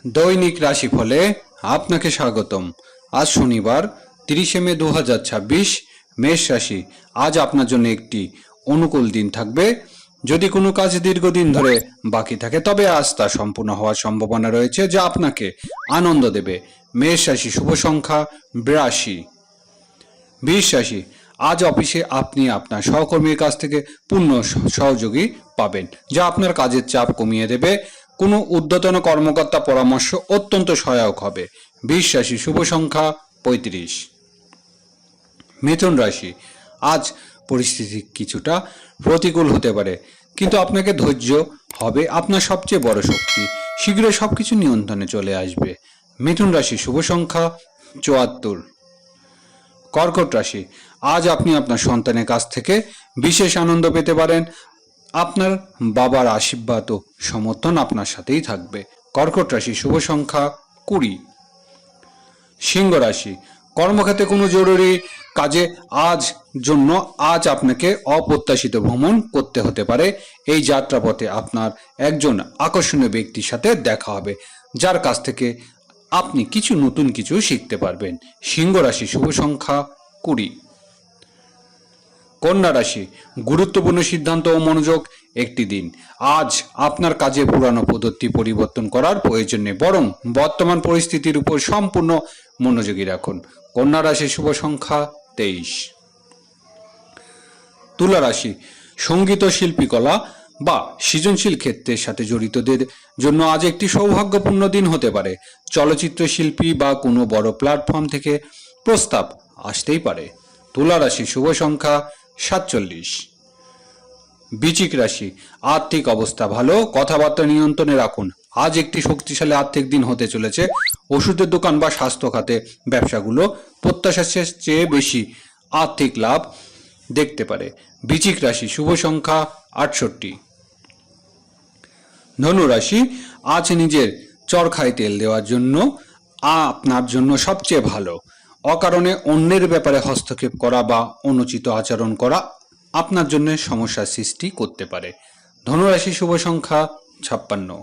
দৈনিক রাশিফলে আপনাকে স্বাগতম। আজ শনিবার 30শে মে 2026, মেষ রাশি। আজ আপনার জন্য একটি অনুকূল দিন থাকবে। যদি কোনো কাজ দীর্ঘদিন ধরে বাকি থাকে তবে আজ তা সম্পূর্ণ হওয়ার সম্ভাবনা রয়েছে, যা আপনাকে আনন্দ দেবে। মেষ রাশি, শুভ সংখ্যা 82। বৃষ রাশি, আজ অফিসে আপনি আপনার সহকর্মীর কাছ থেকে পূর্ণ সহযোগী পাবেন, যা আপনার কাজের চাপ কমিয়ে দেবে। কোনো ঊর্ধ্বতন কর্মকর্তা পরামর্শ অত্যন্ত সহায়ক হবে। বৃষ রাশি, শুভ সংখ্যা 35। মিথুন রাশি, আজ পরিস্থিতি কিছুটা প্রতিকূল হতে পারে, কিন্তু আপনাকে ধৈর্য হবে আপনার সবচেয়ে বড় শক্তি। শীঘ্রই সবকিছু নিয়ন্ত্রণে চলে আসবে। মিথুন রাশি, শুভ সংখ্যা 74। কর্কট রাশি, আজ আপনি আপনার সন্তানের কাছ থেকে বিশেষ আনন্দ পেতে পারেন। আপনার বাবার আশীর্বাদ ও সমর্থন আপনার সাথেই থাকবে। কর্কট রাশি, শুভ সংখ্যা 20। সিংহ রাশি, কর্মক্ষেত্রে কোনো জরুরি কাজে আজ আপনাকে অপ্রত্যাশিত ভ্রমণ করতে হতে পারে। এই যাত্রাপথে আপনার একজন আকর্ষণীয় ব্যক্তির সাথে দেখা হবে, যার কাছ থেকে আপনি নতুন কিছু শিখতে পারবেন। সিংহ রাশি, শুভ সংখ্যা 20। কন্যা রাশি, গুরুত্বপূর্ণ সিদ্ধান্ত ও মনোযোগ একটি দিন। আজ আপনার কাজে পুরানো পদ্ধতি পরিবর্তন করার প্রয়োজন নেই, বরং বর্তমান পরিস্থিতির উপর সম্পূর্ণ মনোযোগী রাখুন। কন্যা রাশি, শুভ সংখ্যা 23। তুলা রাশি, সঙ্গীত, শিল্পীকলা বা সৃজনশীল ক্ষেত্রের সাথে জড়িতদের জন্য আজ একটি সৌভাগ্যপূর্ণ দিন হতে পারে। চলচ্চিত্র শিল্পী বা কোনো বড় প্ল্যাটফর্ম থেকে প্রস্তাব আসতেই পারে। তুলা রাশি, শুভ সংখ্যা 47। বৃশ্চিক রাশি, আর্থিক অবস্থা ভালো, কথাবার্তা নিয়ন্ত্রণে রাখুন। আজ একটি শক্তিশালী আর্থিক দিন হতে চলেছে। ওষুধের দোকান বা স্বাস্থ্য খাতে ব্যবসাগুলো প্রত্যাশার চেয়ে বেশি আর্থিক লাভ দেখতে পারে। বৃশ্চিক রাশি, শুভ সংখ্যা 68। ধনু রাশি, আজ নিজের চরকায় তেল দেওয়ার জন্য আপনার জন্য সবচেয়ে ভালো। অকারণে অন্যের ব্যাপারে হস্তক্ষেপ করা বা অনুচিত আচরণ করা আপনার জন্য সমস্যার সৃষ্টি করতে পারে। ধনুরাশি, শুভ সংখ্যা 56।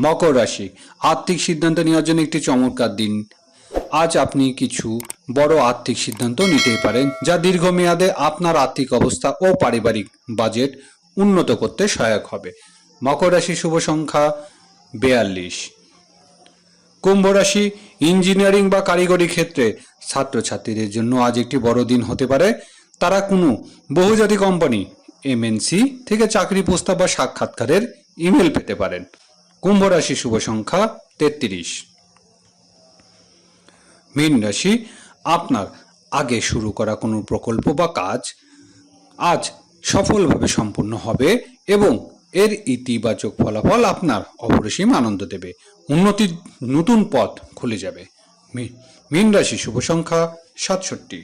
মকর রাশি, আর্থিক সিদ্ধান্ত নেওয়ার জন্য একটি চমৎকার দিন। আজ আপনি কিছু বড় আর্থিক সিদ্ধান্ত নিতেই পারেন, যা দীর্ঘমেয়াদে আপনার আর্থিক অবস্থা ও পারিবারিক বাজেট উন্নত করতে সহায়ক হবে। মকর রাশি, শুভ সংখ্যা 42। কুম্ভ রাশি, ইঞ্জিনিয়ারিং বা কারিগরি ক্ষেত্রে ছাত্রছাত্রীদের জন্য আজ একটি বড় দিন হতে পারে। তারা কোনো বহুজাতিক কোম্পানি, এমএনসি থেকে চাকরি প্রস্তাব বা সাক্ষাৎকারের ইমেল পেতে পারেন। কুম্ভ রাশি, শুভ সংখ্যা 33। মীন রাশি, আপনার আগে শুরু করা কোনো প্রকল্প বা কাজ আজ সফলভাবে সম্পূর্ণ হবে এবং এর ইতিবাচক ফলাফল আপনার অপরিসীম আনন্দ দেবে। উন্নতির নতুন পথ খুলে যাবে। মীন রাশি, শুভ সংখ্যা 67।